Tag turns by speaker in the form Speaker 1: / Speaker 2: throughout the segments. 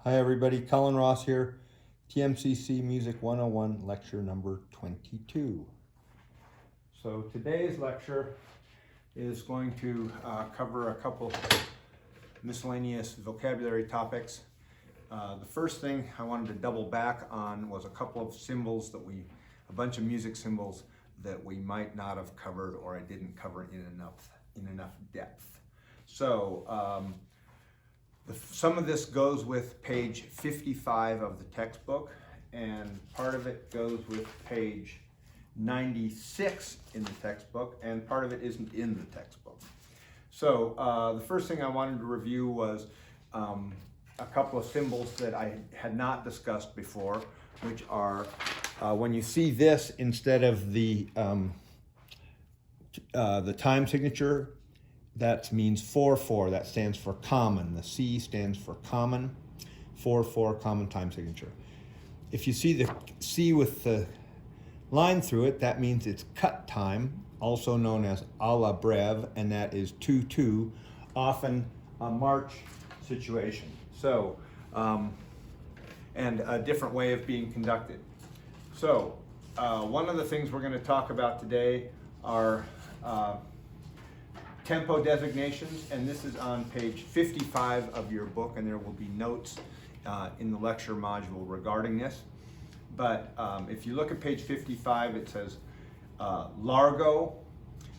Speaker 1: Hi everybody, Colin Ross here, TMCC Music 101, lecture number 22. So today's lecture is going to cover a couple miscellaneous vocabulary topics. The first thing I wanted to double back on was a couple of symbols a bunch of music symbols that we might not have covered or I didn't cover in enough depth. So some of this goes with page 55 of the textbook, and part of it goes with page 96 in the textbook, and part of it isn't in the textbook. So the first thing I wanted to review was a couple of symbols that I had not discussed before, which are when you see this instead of the time signature, that means 4/4. That stands for common. The C stands for common. 4/4 common time signature. If you see the C with the line through it, that means it's cut time, also known as a la breve, and that is 2/2, often a march situation. So, and a different way of being conducted. So, one of the things we're going to talk about today are tempo designations, and this is on page 55 of your book, and there will be notes in the lecture module regarding this. But if you look at page 55, it says largo.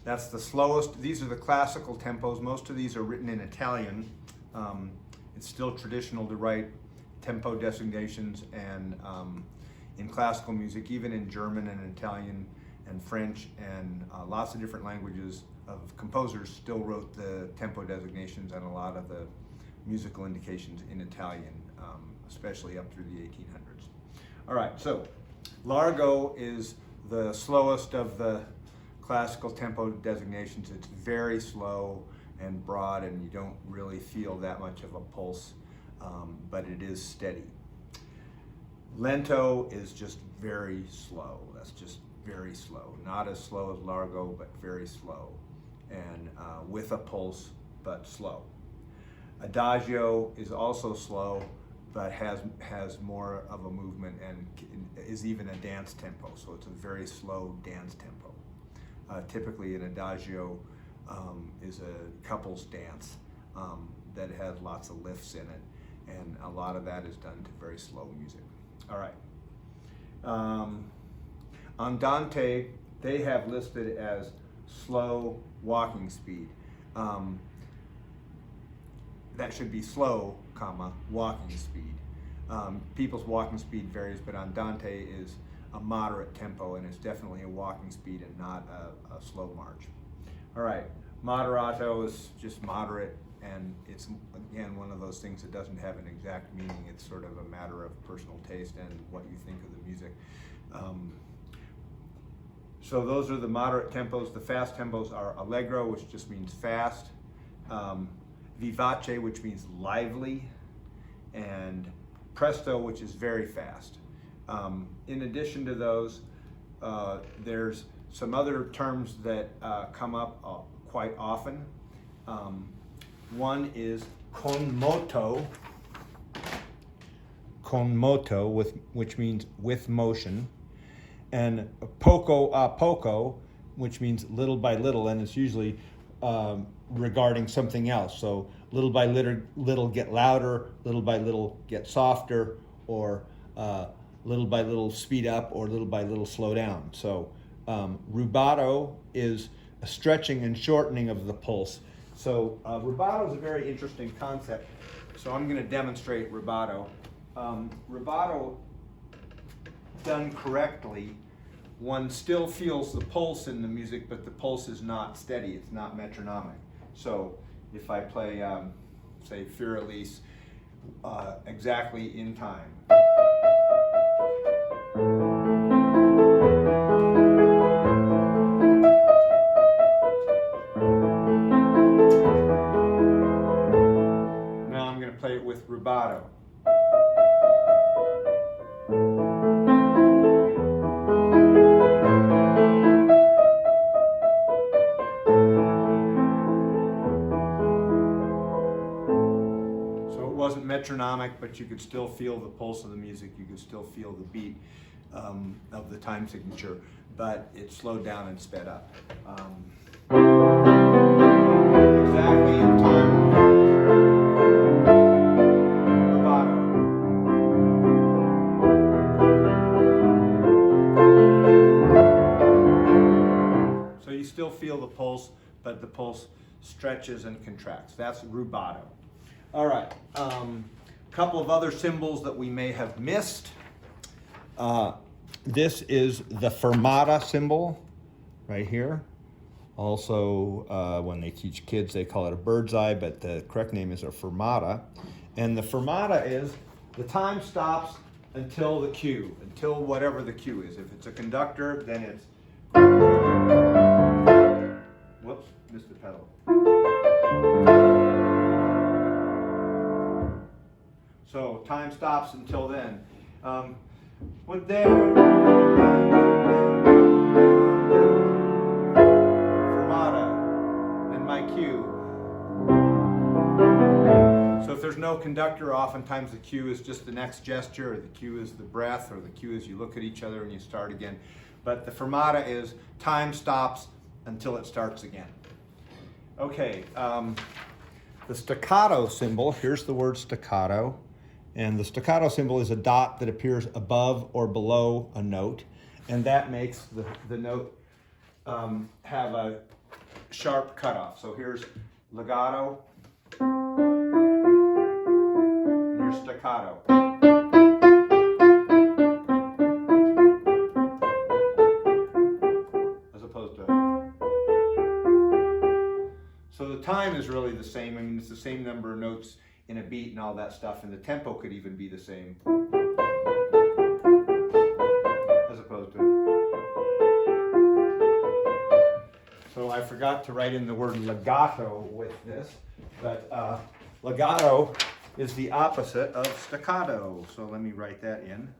Speaker 1: That's the slowest. These are the classical tempos. Most of these are written in Italian. It's still traditional to write tempo designations and in classical music, even in German and Italian and French and lots of different languages of composers still wrote the tempo designations and a lot of the musical indications in Italian, especially up through the 1800s. All right, so largo is the slowest of the classical tempo designations. It's very slow and broad, and you don't really feel that much of a pulse, but it is steady. Lento is just very slow. That's just very slow. Not as slow as largo, but very slow. And with a pulse, but slow. Adagio is also slow, but has more of a movement and is even a dance tempo. So it's a very slow dance tempo. Typically an adagio is a couple's dance that has lots of lifts in it, and a lot of that is done to very slow music. All right. Andante, they have listed as slow walking speed. That should be slow, comma, walking speed. People's walking speed varies, but Andante is a moderate tempo, and it's definitely a walking speed and not a slow march. All right, moderato is just moderate, and it's, again, one of those things that doesn't have an exact meaning. It's sort of a matter of personal taste and what you think of the music. So those are the moderate tempos. The fast tempos are allegro, which just means fast, vivace, which means lively, and presto, which is very fast. In addition to those, there's some other terms that come up quite often. One is con moto, which means with motion, and poco a poco, which means little by little, and it's usually regarding something else. So little by little get louder, little by little get softer, or little by little speed up, or little by little slow down. So rubato is a stretching and shortening of the pulse. So rubato is a very interesting concept. So I'm going to demonstrate rubato. Rubato, done correctly, one still feels the pulse in the music, but the pulse is not steady. It's not metronomic. So if I play, say, Fur-Elise exactly in time. Now I'm going to play it with rubato. wasn't metronomic, but you could still feel the pulse of the music. You could still feel the beat of the time signature, but it slowed down and sped up. Exactly in time. Rubato. So you still feel the pulse, but the pulse stretches and contracts. That's rubato. All right, couple of other symbols that we may have missed. This is the fermata symbol right here. Also, when they teach kids, they call it a bird's eye, but the correct name is a fermata. And the fermata is the time stops until the cue, until whatever the cue is. If it's a conductor, then it's, whoops, missed the pedal. So time stops until then. When there, fermata, and my cue. So if there's no conductor, oftentimes the cue is just the next gesture, or the cue is the breath, or the cue is you look at each other and you start again. But the fermata is time stops until it starts again. Okay, the staccato symbol, here's the word staccato. And the staccato symbol is a dot that appears above or below a note, and that makes the note have a sharp cutoff. So here's legato, and here's staccato. As opposed to. So the time is really the same. I mean, it's the same number of notes in a beat and all that stuff, and the tempo could even be the same. As opposed to. So I forgot to write in the word legato with this, but legato is the opposite of staccato. So let me write that in.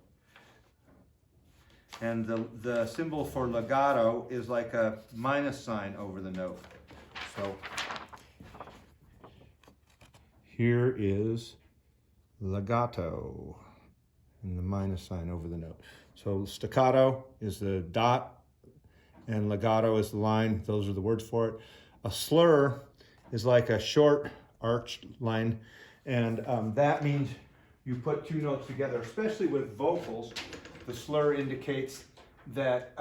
Speaker 1: And the symbol for legato is like a minus sign over the note. So here is legato, and the minus sign over the note. So staccato is the dot, and legato is the line. Those are the words for it. A slur is like a short arched line, and that means you put two notes together, especially with vocals. The slur indicates that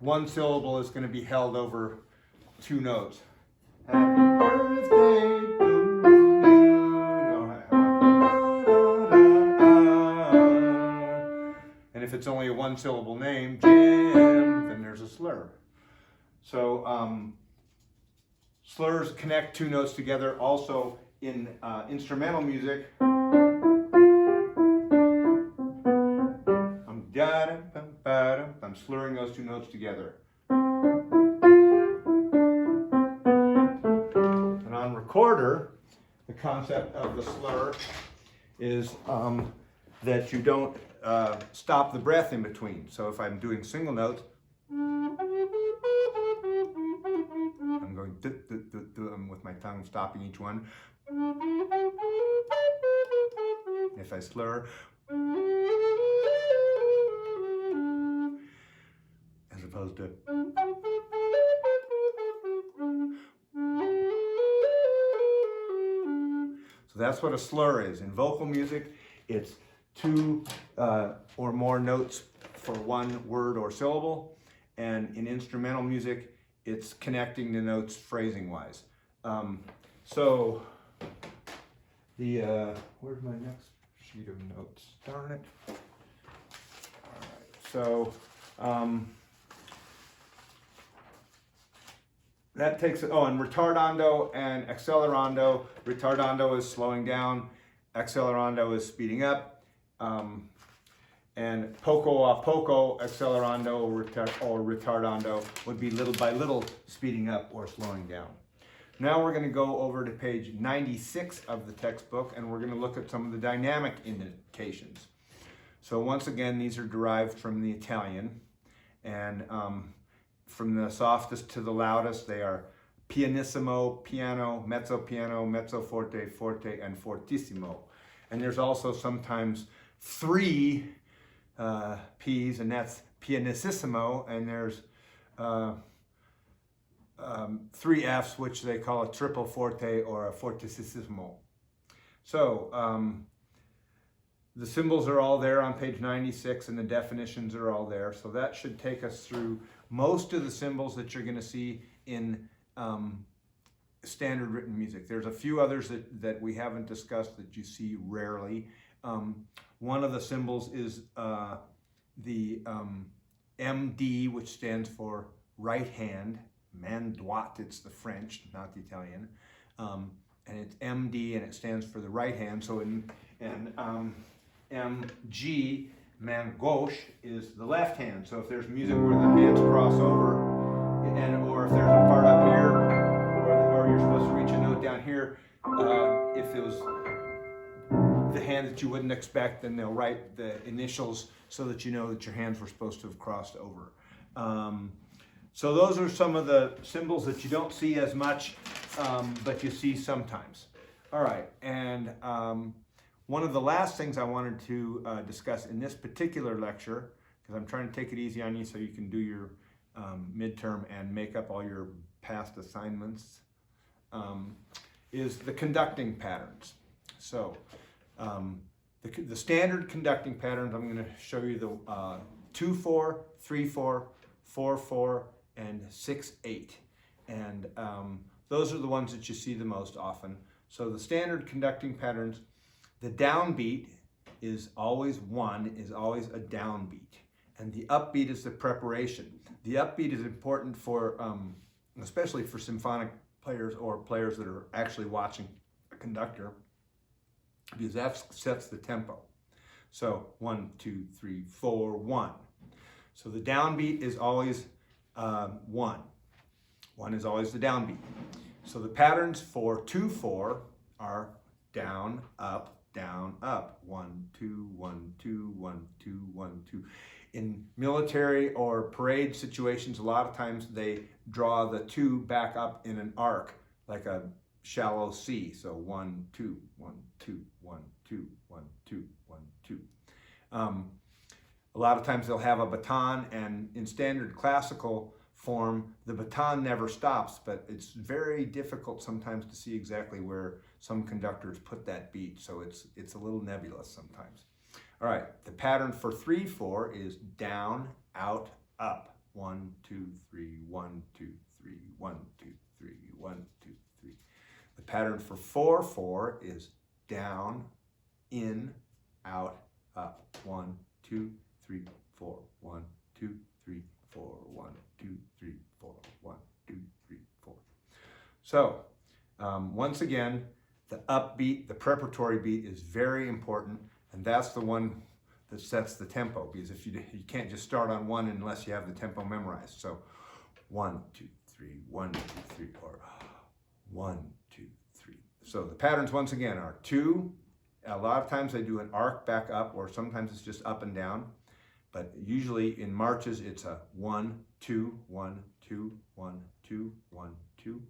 Speaker 1: one syllable is going to be held over two notes. Happy birthday to you. And if it's only a one syllable name, Jim, then there's a slur. So slurs connect two notes together. Also in instrumental music, I'm slurring those two notes together. And on recorder, the concept of the slur is that you don't stop the breath in between. So if I'm doing single notes, I'm going with my tongue stopping each one. If I slur, as opposed to. So that's what a slur is. In vocal music, it's two or more notes for one word or syllable. And in instrumental music, it's connecting the notes phrasing-wise. So the, where's my next sheet of notes? Darn it. All right, so that takes it, and retardando and accelerando. Retardando is slowing down, accelerando is speeding up. And poco a poco, accelerando or retardando would be little by little speeding up or slowing down. Now we're going to go over to page 96 of the textbook, and we're going to look at some of the dynamic indications. So once again, these are derived from the Italian, and from the softest to the loudest, they are pianissimo, piano, mezzo forte, and fortissimo. And there's also sometimes 3 P's, and that's pianissimo, and there's 3 F's, which they call a triple forte or a fortissimo. So the symbols are all there on page 96, and the definitions are all there. So that should take us through most of the symbols that you're going to see in standard written music. There's a few others that we haven't discussed that you see rarely. One of the symbols is the MD, which stands for right hand. Main droite, it's the French, not the Italian. And it's MD, and it stands for the right hand. So MG, main gauche, is the left hand. So if there's music where the hands cross over, or if there's a part up here, or you're supposed to reach a note down here, if it was the hand that you wouldn't expect, then they'll write the initials so that you know that your hands were supposed to have crossed over. So those are some of the symbols that you don't see as much, but you see sometimes. All right, and one of the last things I wanted to discuss in this particular lecture, because I'm trying to take it easy on you so you can do your midterm and make up all your past assignments, is the conducting patterns. So the standard conducting patterns, I'm going to show you the 2/4, 3/4, 4/4, and 6/8. And those are the ones that you see the most often. So the standard conducting patterns, the downbeat is always 1, is always a downbeat. And the upbeat is the preparation. The upbeat is important for, especially for symphonic players or players that are actually watching a conductor, because that sets the tempo. So 1, 2, 3, 4, 1. So the downbeat is always 1. 1 is always the downbeat. So the patterns for 2/4 are down, up, down, up. 1, 2, 1, 2, 1, 2, 1, 2. In military or parade situations, a lot of times they draw the 2 back up in an arc, like a shallow C. So 1, 2, 1, 2, 1, 2, 1, 2, 1, 2. A lot of times they'll have a baton, and in standard classical form, the baton never stops, but it's very difficult sometimes to see exactly where some conductors put that beat, so it's a little nebulous sometimes. All right, the pattern for 3/4 is down, out, up. 1, 2, 3, 1, 2, 3, 1, 2, 3, 1, 2, 3. The pattern for 4/4 is down, in, out, up. 1, 2, 3, 4. 1, 2, 3, 4. 1, 2, 3, 4. 1, 2, 3, 4. So once again, the upbeat, the preparatory beat, is very important, and that's the one that sets the tempo, because if you can't just start on 1 unless you have the tempo memorized. So 1, 2, 3, 1, 2, 3, or 1, 2, 3. So the patterns once again are 2. A lot of times they do an arc back up, or sometimes it's just up and down. But usually in marches it's a 1, 2, 1, 2, 1, 2, 1, 2.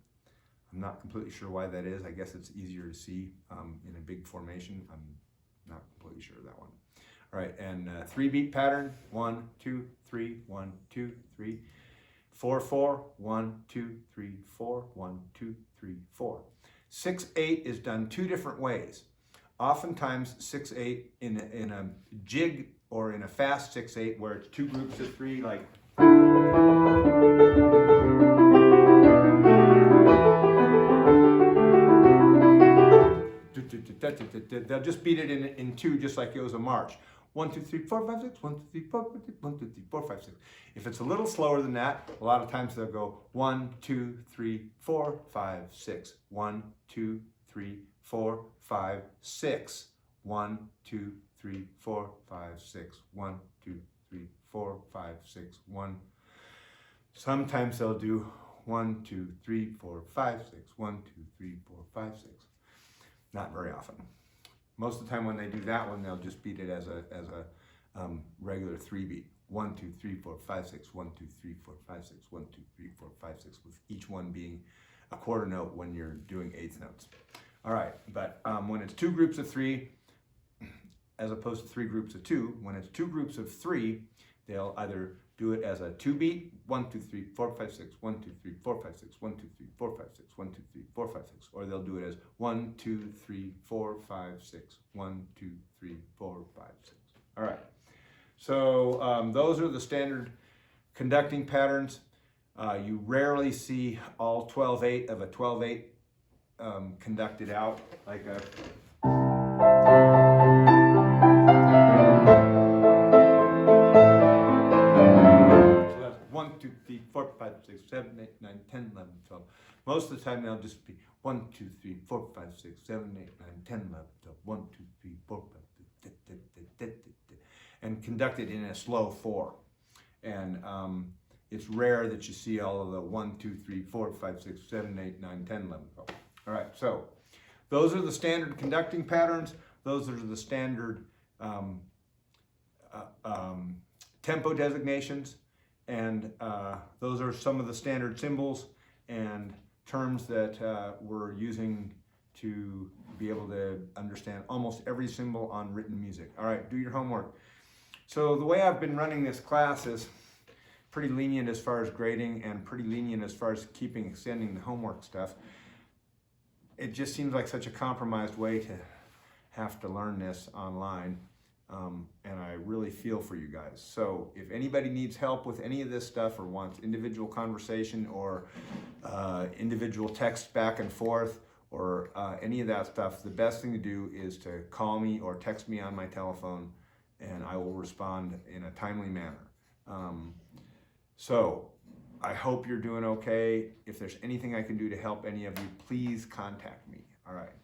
Speaker 1: I'm not completely sure why that is. I guess it's easier to see in a big formation. I'm not completely sure of that one. All right, and 3-beat pattern, 1, 2, 3, 1, 2, 3. 4/4, 1, 2, 3, 4, 1, 2, 3, 4. 6/8 is done 2 different ways. Oftentimes 6/8 in a jig or in a fast 6/8 where it's 2 groups of 3, like they'll just beat it in 2, just like it was a march. 1, 2, 3, 4, 5, 6. 1, 2, 3, 4, 5, 6. 1, 2, 3, 4, 5, 6. If it's a little slower than that, a lot of times they'll go 1, 2, 3, 4, 5, 6. 1, 2, 3, 4, 5, 6. 1, 2, 3, 4, 5, 6. 1, 2, 3, 4, 5, 6. 1. Sometimes they'll do 1, 2, 3, 4, 5, 6. 1, 2, 3, 4, 5, 6. Not very often. Most of the time when they do that one, they'll just beat it as a regular 3-beat. 1, 2, 3, 4, 5, 6. 1, 2, 3, 4, 5, 6. 1, 2, 3, 4, 5, 6. With each one being a quarter note when you're doing eighth notes. All right, but when it's 2 groups of 3, as opposed to 3 groups of 2. When it's 2 groups of 3, they'll either do it as a 2 beat, 1, 2, 3, 4, 5, 6, 1, 2, 3, 4, 5, 6, 1, 2, 3, 4, 5, 6, 1, 2, 3, 4, 5, 6, or they'll do it as 1, 2, 3, 4, 5, 6, 1, 2, 3, 4, 5, 6. All right. So those are the standard conducting patterns. You rarely see all 12/8 of a 12/8 conducted out like a. So that's 1, 2, 3, 4, 5, 6, 7, 8, 9, 10, 11, 12. Most of the time they'll just be 1, 2, 3, 4, 5, 6, 7, 8, 9, 10, 11, 12. 1, 2, 3, 4, 5, 6, and conducted in a slow 4. And it's rare that you see all of the 1, 2, 3, 4, 5, 6, 7, 8, 9, 10, 11, 12. All right, so those are the standard conducting patterns. Those are the standard tempo designations. And those are some of the standard symbols and terms that we're using to be able to understand almost every symbol on written music. All right, do your homework. So the way I've been running this class is pretty lenient as far as grading and pretty lenient as far as extending the homework stuff. It just seems like such a compromised way to have to learn this online. And I really feel for you guys. So if anybody needs help with any of this stuff or wants individual conversation or individual text back and forth or any of that stuff, the best thing to do is to call me or text me on my telephone, and I will respond in a timely manner. So I hope you're doing okay. If there's anything I can do to help any of you, please contact me. All right.